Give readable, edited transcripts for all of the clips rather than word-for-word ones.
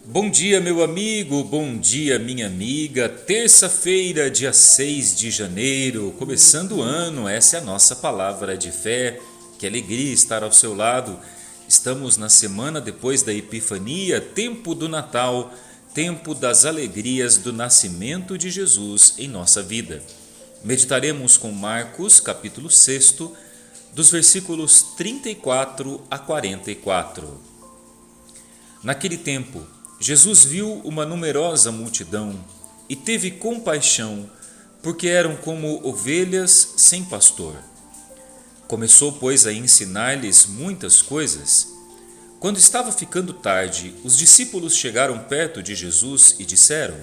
Bom dia, meu amigo, bom dia, minha amiga. Terça-feira, dia 6 de janeiro, começando o ano, essa é a nossa palavra de fé. Que alegria estar ao seu lado. Estamos na semana depois da Epifania, tempo do Natal, tempo das alegrias do nascimento de Jesus em nossa vida. Meditaremos com Marcos, capítulo 6, dos versículos 34 a 44. Naquele tempo, Jesus viu uma numerosa multidão e teve compaixão, porque eram como ovelhas sem pastor. Começou, pois, a ensinar-lhes muitas coisas. Quando estava ficando tarde, os discípulos chegaram perto de Jesus e disseram: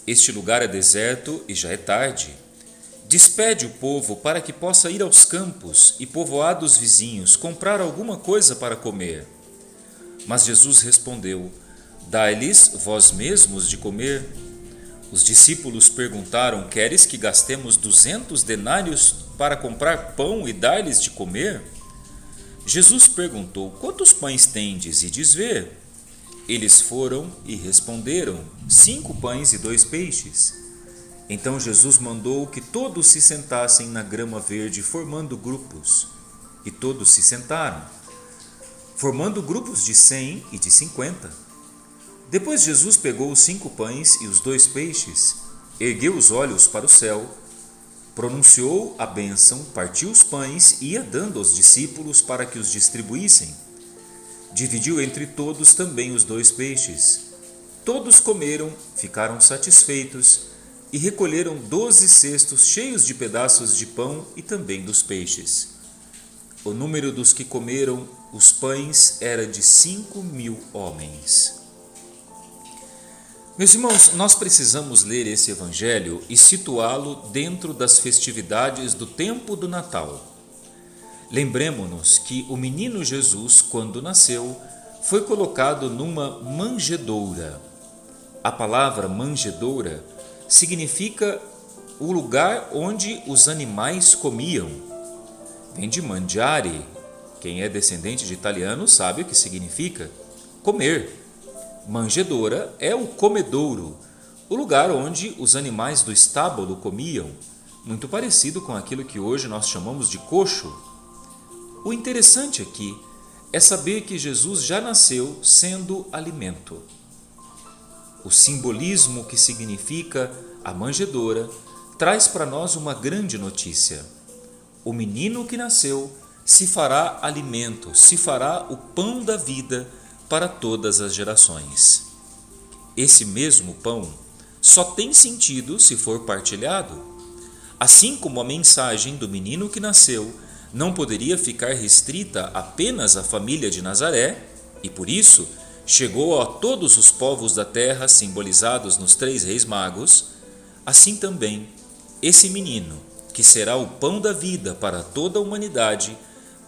Este lugar é deserto e já é tarde. Despede o povo para que possa ir aos campos e povoados vizinhos comprar alguma coisa para comer. Mas Jesus respondeu: Dai-lhes vós mesmos de comer. Os discípulos perguntaram: Queres que gastemos 200 denários para comprar pão e dar-lhes de comer? Jesus perguntou: Quantos pães tendes? E diz ver. Eles foram e responderam: 5 pães e 2 peixes. Então Jesus mandou que todos se sentassem na grama verde, formando grupos. E todos se sentaram, formando grupos de 100 e de 50. Depois Jesus pegou os 5 pães e os 2 peixes, ergueu os olhos para o céu, pronunciou a bênção, partiu os pães e ia dando aos discípulos para que os distribuíssem. Dividiu entre todos também os 2 peixes. Todos comeram, ficaram satisfeitos e recolheram 12 cestos cheios de pedaços de pão e também dos peixes. O número dos que comeram os pães era de 5.000 homens. Meus irmãos, nós precisamos ler esse evangelho e situá-lo dentro das festividades do tempo do Natal. Lembremos-nos que o menino Jesus, quando nasceu, foi colocado numa manjedoura. A palavra manjedoura significa o lugar onde os animais comiam. Vem de mangiare. Quem é descendente de italiano sabe o que significa comer. Manjedoura é o comedouro, o lugar onde os animais do estábulo comiam, muito parecido com aquilo que hoje nós chamamos de coxo. O interessante aqui é saber que Jesus já nasceu sendo alimento. O simbolismo que significa a manjedoura traz para nós uma grande notícia. O menino que nasceu se fará alimento, se fará o pão da vida para todas as gerações. Esse mesmo pão só tem sentido se for partilhado. Assim como a mensagem do menino que nasceu não poderia ficar restrita apenas à família de Nazaré, e por isso chegou a todos os povos da terra simbolizados nos 3 reis magos, assim também esse menino, que será o pão da vida para toda a humanidade,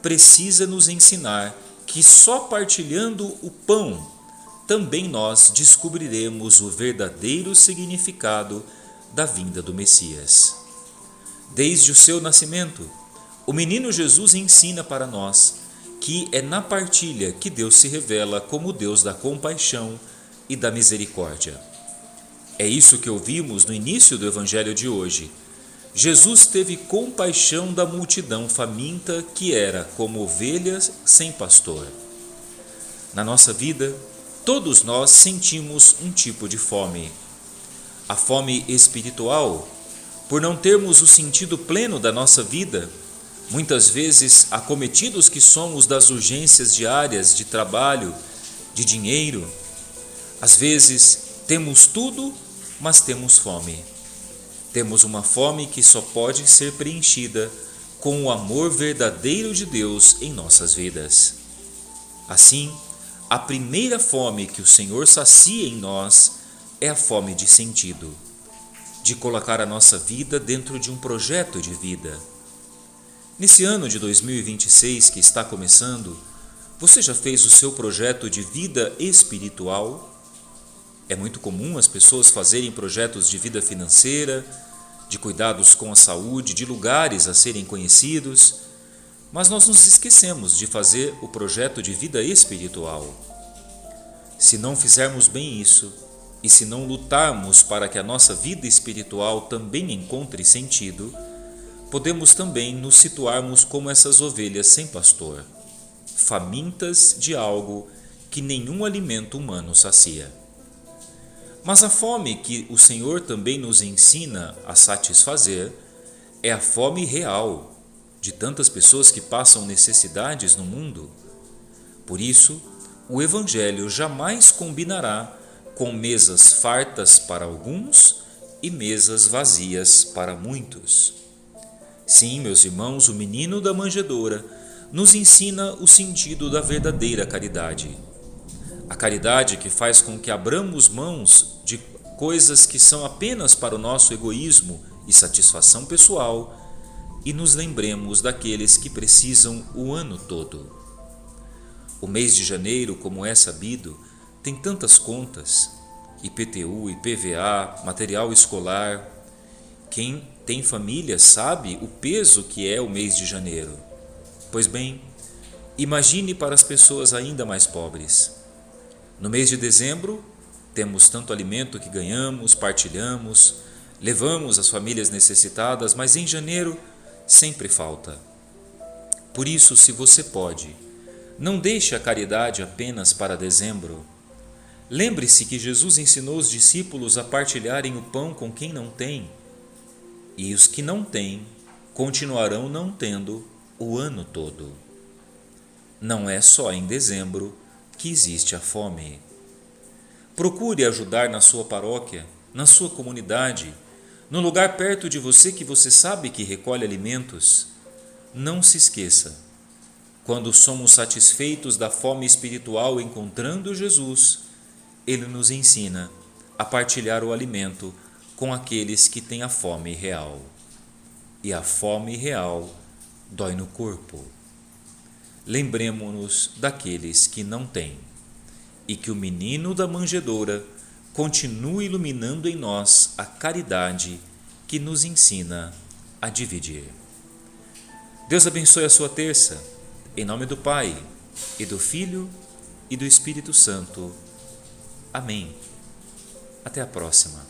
precisa nos ensinar que só partilhando o pão, também nós descobriremos o verdadeiro significado da vinda do Messias. Desde o seu nascimento, o menino Jesus ensina para nós que é na partilha que Deus se revela como o Deus da compaixão e da misericórdia. É isso que ouvimos no início do evangelho de hoje. Jesus teve compaixão da multidão faminta que era como ovelhas sem pastor. Na nossa vida, todos nós sentimos um tipo de fome. A fome espiritual, por não termos o sentido pleno da nossa vida, muitas vezes acometidos que somos das urgências diárias de trabalho, de dinheiro. Às vezes temos tudo, mas temos fome. Temos uma fome que só pode ser preenchida com o amor verdadeiro de Deus em nossas vidas. Assim, a primeira fome que o Senhor sacia em nós é a fome de sentido, de colocar a nossa vida dentro de um projeto de vida. Nesse ano de 2026 que está começando, você já fez o seu projeto de vida espiritual? É muito comum as pessoas fazerem projetos de vida financeira, de cuidados com a saúde, de lugares a serem conhecidos, mas nós nos esquecemos de fazer o projeto de vida espiritual. se não fizermos bem isso, e se não lutarmos para que a nossa vida espiritual também encontre sentido, podemos também nos situarmos como essas ovelhas sem pastor, famintas de algo que nenhum alimento humano sacia. Mas a fome que o Senhor também nos ensina a satisfazer é a fome real de tantas pessoas que passam necessidades no mundo. Por isso, o Evangelho jamais combinará com mesas fartas para alguns e mesas vazias para muitos. Sim, meus irmãos, o menino da manjedoura nos ensina o sentido da verdadeira caridade. A caridade que faz com que abramos mãos de coisas que são apenas para o nosso egoísmo e satisfação pessoal e nos lembremos daqueles que precisam o ano todo. O mês de janeiro, como é sabido, tem tantas contas: IPTU, IPVA, material escolar. Quem tem família sabe o peso que é o mês de janeiro. Pois bem, imagine para as pessoas ainda mais pobres. No mês de dezembro, temos tanto alimento que ganhamos, partilhamos, levamos às famílias necessitadas, mas em janeiro sempre falta. Por isso, se você pode, não deixe a caridade apenas para dezembro. Lembre-se que Jesus ensinou os discípulos a partilharem o pão com quem não tem, e os que não têm continuarão não tendo o ano todo. Não é só em dezembro que existe a fome. Procure ajudar na sua paróquia, na sua comunidade, no lugar perto de você que você sabe que recolhe alimentos. Não se esqueça, quando somos satisfeitos da fome espiritual encontrando Jesus, Ele nos ensina a partilhar o alimento com aqueles que têm a fome real. E a fome real dói no corpo. Lembremo-nos daqueles que não têm, e que o menino da manjedoura continue iluminando em nós a caridade que nos ensina a dividir. Deus abençoe a sua terça, em nome do Pai, e do Filho, e do Espírito Santo. Amém. Até a próxima.